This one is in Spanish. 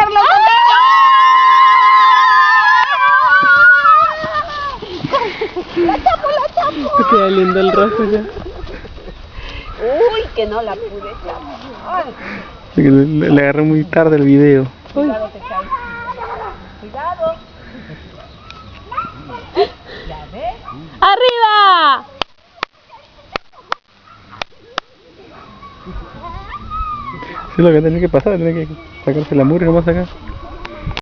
sacarlo. La chapo. Queda lindo el rojo ya. Uy, que no la pude chapar. Le agarré muy tarde el video. Cuidado, te caes. Cuidado. ¿Ya ves? ¡Arriba! Sí, lo que tiene que pasar, tiene que sacarse la mugre nomás acá.